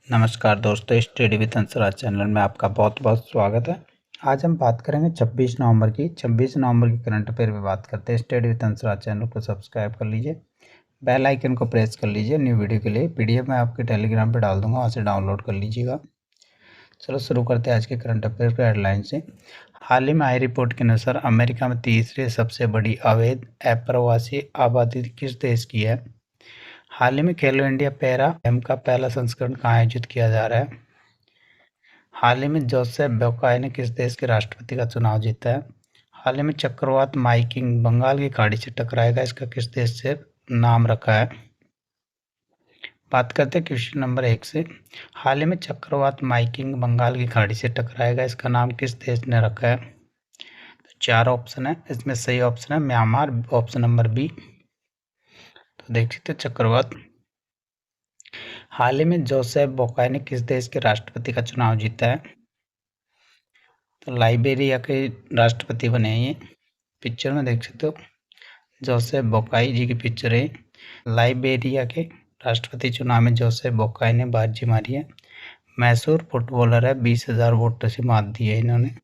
नमस्कार दोस्तों, study with अंसराज channel में आपका बहुत बहुत स्वागत है। आज हम बात करेंगे 26 नवंबर की। 26 नवंबर की करंट अफेयर पे बात करते हैं। स्टडी विद अंसराज चैनल को सब्सक्राइब कर लीजिए, बेल आइकन को प्रेस कर लीजिए। न्यू वीडियो के लिए पीडीएफ मैं आपके टेलीग्राम पे डाल दूंगा, वहाँ से डाउनलोड कर लीजिएगा। चलो शुरू करते हैं आज के करंट अफेयर के हेडलाइन से। हाल ही में आई रिपोर्ट के अनुसार अमेरिका में तीसरी सबसे बड़ी अवैध अप्रवासी आबादी किस देश की है? हाल ही में खेलो इंडिया पैरा गेम का पहला संस्करण कहाँ आयोजित किया जा रहा है? हाल ही में जोसेफ बोकाई ने किस देश के राष्ट्रपति का चुनाव जीता है? हाल ही में चक्रवात माइकिंग बंगाल की खाड़ी से टकराएगा, इसका किस देश से नाम रखा है? बात करते हैं क्वेश्चन नंबर 1 से। हाल ही में चक्रवात माइकिंग बंगाल की खाड़ी से टकराएगा, इसका नाम किस देश ने रखा है? तो 4 ऑप्शन है, इसमें सही ऑप्शन है म्यांमार, ऑप्शन नंबर बी। तो देख सकते चक्रवात। हाल ही में जोसेफ बोकाई ने किस देश के राष्ट्रपति का चुनाव जीता है? तो लाइबेरिया के राष्ट्रपति बने हैं ये। पिक्चर में देख सकते हो जोसेफ बोकाई जी की पिक्चर है। लाइबेरिया के राष्ट्रपति चुनाव में जोसेफ बोकाई ने बाजी मारी है। मैसूर फुटबॉलर है, 20,000 वोटों से मात दी है इन्होंने।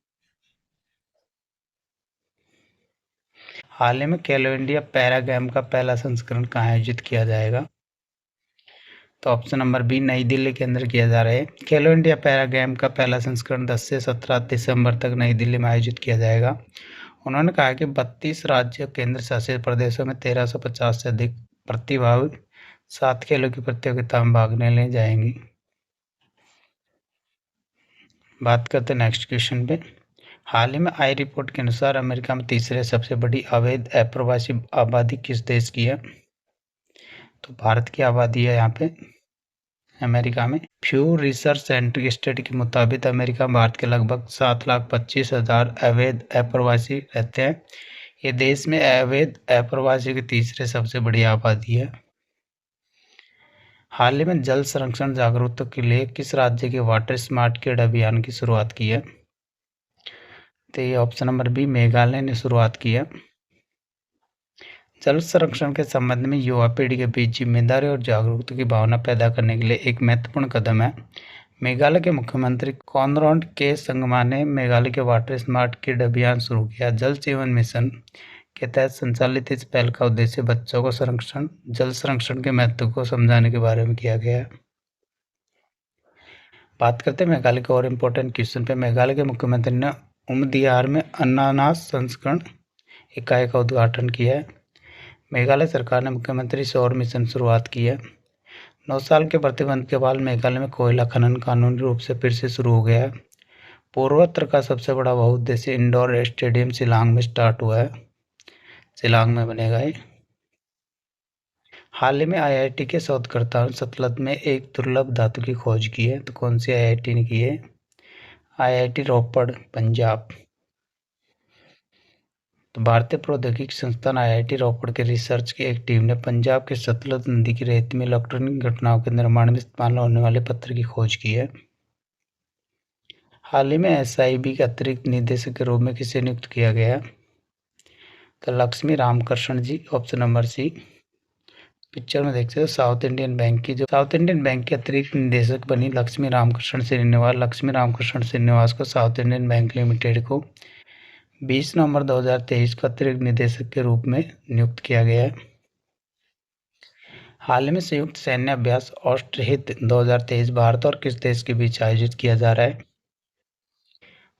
हाल ही में खेलो इंडिया पैरा गेम का पहला संस्करण कहाँ आयोजित किया जाएगा? तो ऑप्शन नंबर बी, नई दिल्ली के अंदर किया जा रहा है। खेलो इंडिया पैरा गेम का पहला संस्करण 10 से 17 दिसंबर तक नई दिल्ली में आयोजित किया जाएगा। उन्होंने कहा कि 32 राज्य केंद्र शासित प्रदेशों में 1350 से अधिक प्रतिभागी 7 खेलों की प्रतियोगिता में भाग लेने जाएंगी। बात करते हैं नेक्स्ट क्वेश्चन पे। हाल ही में आई रिपोर्ट के अनुसार अमेरिका में तीसरे सबसे बड़ी अवैध अप्रवासी आबादी किस देश की है? तो भारत की आबादी है यहाँ पे अमेरिका में। फ्यू रिसर्च सेंटर की स्टडी के मुताबिक अमेरिका में भारत के लगभग 7,25,000 अवैध अप्रवासी रहते हैं। ये देश में अवैध अप्रवासी की तीसरे सबसे बड़ी आबादी है। हाल ही में जल संरक्षण जागरूकता के लिए किस राज्य के वाटर स्मार्ट किड अभियान की शुरुआत की है? तो ये ऑप्शन नंबर बी, मेघालय ने शुरुआत की है। जल संरक्षण के संबंध में युवा पीढ़ी के बीच जिम्मेदारी और जागरूकता की भावना पैदा करने के लिए एक महत्वपूर्ण कदम है। मेघालय के मुख्यमंत्री कॉनराड के संगमा ने मेघालय के वाटर स्मार्ट किड अभियान शुरू किया। जल जीवन मिशन के तहत संचालित इस पहल का उद्देश्य बच्चों को जल संरक्षण के महत्व को समझाने के बारे में किया गया है। बात करते हैं मेघालय के और इम्पोर्टेंट क्वेश्चन पे। मेघालय के मुख्यमंत्री ने उमदियार में अनानास संस्करण इकाई का उद्घाटन किया है। मेघालय सरकार ने मुख्यमंत्री सौर मिशन शुरुआत की है। 9 साल के प्रतिबंध के बाद मेघालय में कोयला खनन कानूनी रूप से फिर से शुरू हो गया है। पूर्वोत्तर का सबसे बड़ा बहुउद्देशीय इंडोर स्टेडियम शिलांग में स्टार्ट हुआ है, शिलांग में बनेगा ये। हाल ही में आईआईटी के शोधकर्ताओं ने सतलज में एक दुर्लभ धातु की खोज की है। तो कौन सी आईआईटी ने की है? आईआईटी रोपड़, पंजाब। तो भारतीय प्रौद्योगिकी संस्थान आईआईटी रोपड़ के रिसर्च की एक टीम ने पंजाब के सतलज नदी की रेत में इलेक्ट्रॉनिक घटनाओं के निर्माण में इस्तेमाल होने वाले पत्थर की खोज की है। हाल ही में एसआईबी के अतिरिक्त निदेशक के रूप में किसे नियुक्त किया गया? तो लक्ष्मी रामकृष्ण जी, ऑप्शन नंबर सी। पिक्चर में देख सकते हो साउथ इंडियन बैंक के अतिरिक्त निदेशक बनी लक्ष्मी रामकृष्ण श्रीनिवास को साउथ इंडियन बैंक लिमिटेड को 20 नवंबर 2023 को अतिरिक्त निदेशक के रूप में नियुक्त किया गया है। हाल ही में संयुक्त सैन्य अभ्यास ऑस्ट्रहित 2023 भारत और किस देश के बीच आयोजित किया जा रहा है?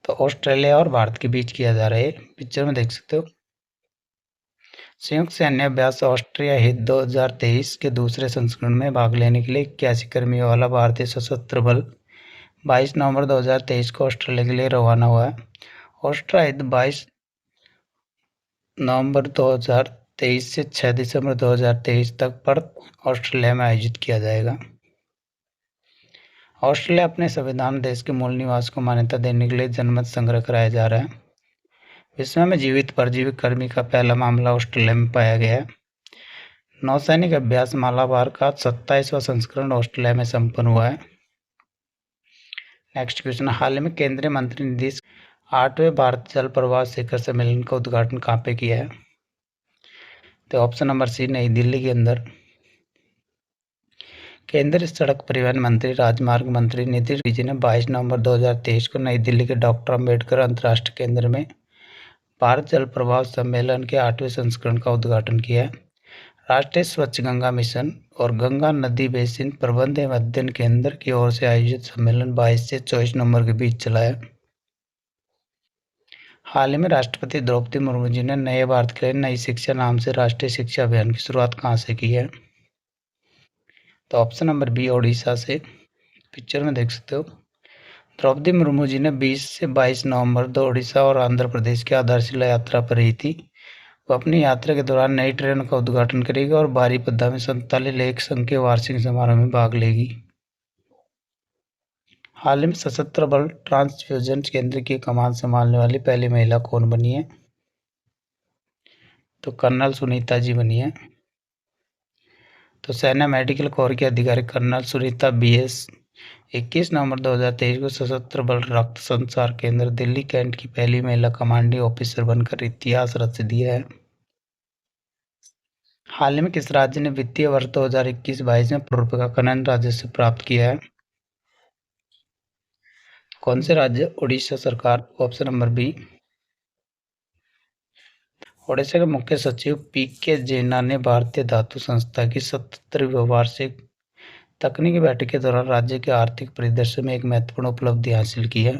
तो ऑस्ट्रेलिया और भारत के बीच किया जा रहा है। पिक्चर में देख सकते हो संयुक्त सैन्य अभ्यास ऑस्ट्रिया हित 2023 के दूसरे संस्करण में भाग लेने के लिए 81 कर्मियों वाला भारतीय सशस्त्र बल 22 नवंबर 2023 को ऑस्ट्रेलिया के लिए रवाना हुआ है। ऑस्ट्रिया हित 22 नवंबर 2023 से 6 दिसंबर 2023 तक पर्थ, ऑस्ट्रेलिया में आयोजित किया जाएगा। ऑस्ट्रेलिया अपने संविधान देश के मूल निवास को मान्यता देने के लिए जनमत संग्रह कराया जा रहा है। विश्व में जीवित परजीवी कृमि का पहला मामला ऑस्ट्रेलिया में पाया गया है। नौसैनिक अभ्यास मालाबार का 27वां संस्करण ऑस्ट्रेलिया में संपन्न हुआ है। नेक्स्ट क्वेश्चन, हाल ही में केंद्रीय मंत्री नीतीश 8वें भारत जल प्रवाह शिखर सम्मेलन का उद्घाटन कहाँ पे किया है? तो ऑप्शन नंबर सी, नई दिल्ली के अंदर। केंद्रीय सड़क परिवहन मंत्री राजमार्ग मंत्री नितिन गडकरी जी ने 22 नवंबर 2023 को नई दिल्ली के डॉक्टर अंबेडकर अंतर्राष्ट्रीय केंद्र में भारत जल प्रवाह सम्मेलन के 8वें संस्करण का उद्घाटन किया। राष्ट्रीय स्वच्छ गंगा मिशन और गंगा नदी बेसिन प्रबंध एवं अध्ययन केंद्र की ओर से आयोजित सम्मेलन 22 से 24 नवंबर के बीच चला है। हाल ही में राष्ट्रपति द्रौपदी मुर्मू जी ने नए भारत के लिए नई शिक्षा नाम से राष्ट्रीय शिक्षा अभियान की शुरुआत कहाँ से की है? तो ऑप्शन नंबर बी, ओडिशा से। पिक्चर में देख सकते हो द्रौपदी मुर्मू जी ने 20 से 22 नवंबर 2 ओडिशा और आंध्र प्रदेश की आधारशिला यात्रा पर रही थी। वो अपनी यात्रा के दौरान नई ट्रेन का उद्घाटन करेगी और बारीपद्दा में 47 लेख संघ के वार्षिक समारोह में भाग लेगी। हाल ही में सशस्त्र बल ट्रांसफ्यूजन केंद्र की कमान संभालने वाली पहली महिला कौन बनी है? तो कर्नल सुनीता जी बनी है। तो सेना मेडिकल कोर की अधिकारी कर्नल सुनीता BS 21 नवंबर 2023 को सशस्त्र बल रक्त संचार केंद्र दिल्ली कैंट की पहली महिला कमांडिंग ऑफिसर बनकर इतिहास रच दिया है। हाल ही में किस राज्य ने वित्तीय वर्ष 2021-22 में करोड़ रुपए का खनन राजस्व प्राप्त किया है? कौन से राज्य? ओडिशा सरकार। Option number B. ओडिशा के मुख्य सचिव PK जेना ने भारतीय धातु संस्था की 77वीं वार्षिक तकनीकी बैठक के दौरान राज्य के आर्थिक परिदृश्य में एक महत्वपूर्ण उपलब्धि हासिल की है।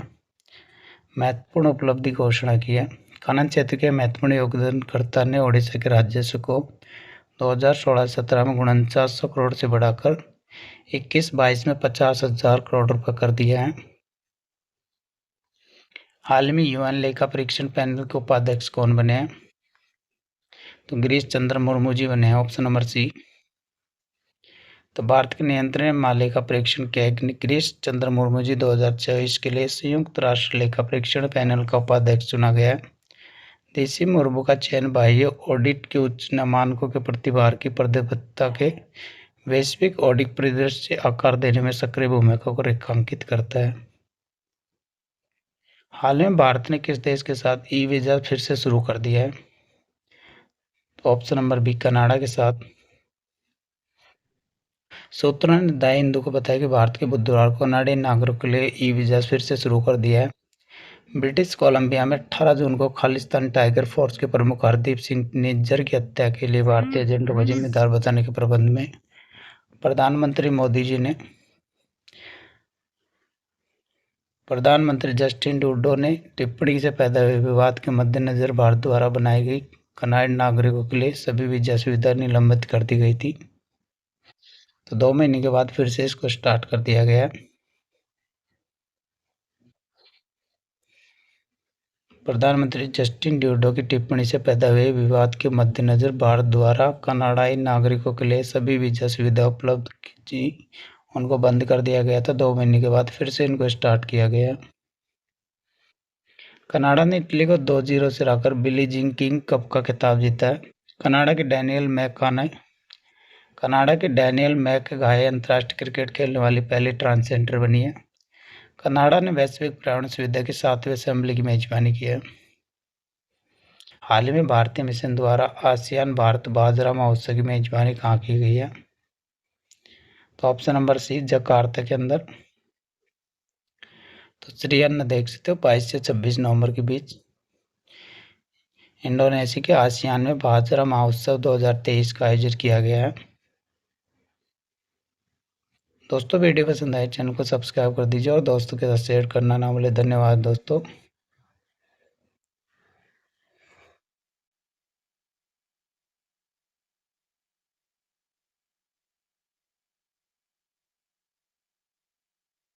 महत्वपूर्ण उपलब्धि घोषणा की है। खनन क्षेत्र के महत्वपूर्ण योगदानकर्ता ने ओडिशा के राजस्व को 2016-17 में 4900 करोड़ से बढ़ाकर 21-22 में 50,000 करोड़ रुपए कर दिया है। हाल में UN लेखा परीक्षण पैनल के उपाध्यक्ष कौन बने हैं? तो गिरीश चंद्र मुर्मू जी बने हैं। Option number C. तो भारत के नियंत्रण महालेखा परीक्षण के गिरीश चंद्र मुर्मू जी 2024 के लिए संयुक्त राष्ट्र लेखा परीक्षण पैनल का उपाध्यक्ष चुना गया है। डीसी मुर्मू का चयन बाह्य ऑडिट के उच्च मानकों के प्रति भारत की प्रतिबद्धता के वैश्विक ऑडिट परिदृश्य से आकार देने में सक्रिय भूमिका को रेखांकित करता है। हाल में भारत ने किस देश के साथ ई वीजा फिर से शुरू कर दिया है? तो ऑप्शन नंबर बी, कनाडा के साथ। सूत्रों ने द हिंदू को बताया कि भारत के बुधवार को कनाडाई नागरिकों के लिए ई वीजा फिर से शुरू कर दिया है। ब्रिटिश कोलंबिया में 18 जून को खालिस्तान टाइगर फोर्स के प्रमुख हरदीप सिंह निज्जर की हत्या के लिए भारतीय एजेंटों को जिम्मेदार बताने के प्रबंध में प्रधानमंत्री जस्टिन ट्रूडो ने टिप्पणी से पैदा हुए विवाद के मद्देनजर भारत द्वारा बनाई गई कनाडाई नागरिकों के लिए सभी वीजा सुविधा निलंबित कर दी गई थी। तो 2 महीने के बाद फिर से इसको स्टार्ट कर दिया गया। प्रधानमंत्री जस्टिन ट्रूडो की टिप्पणी से पैदा हुए विवाद के मद्देनजर भारत द्वारा कनाडाई नागरिकों के लिए सभी वीजा सुविधा उपलब्ध की उनको बंद कर दिया गया था। 2 महीने के बाद फिर से इनको स्टार्ट किया गया। कनाडा ने इटली को 2-0 से हराकर बिली जीन किंग कप का खिताब जीता है। कनाडा के डैनियल मैकगाहे अंतर्राष्ट्रीय क्रिकेट खेलने वाली पहली ट्रांसजेंडर बनी है। कनाडा ने वैश्विक पर्यावरण सुविधा की 7वीं असेंबली की मेजबानी की है। हाल ही में भारतीय मिशन द्वारा आसियान भारत बाजरा महोत्सव की मेजबानी कहाँ की गई है? तो ऑप्शन नंबर सी, जकार्ता के अंदर। तो श्री अन्न देख सकते हो 22 से 26 नवंबर के बीच इंडोनेशिया के आसियान में बाजरा महोत्सव 2023 का आयोजित किया गया है। दोस्तों वीडियो पसंद आए चैनल को सब्सक्राइब कर दीजिए और दोस्तों के साथ शेयर करना ना भूलें। धन्यवाद दोस्तों।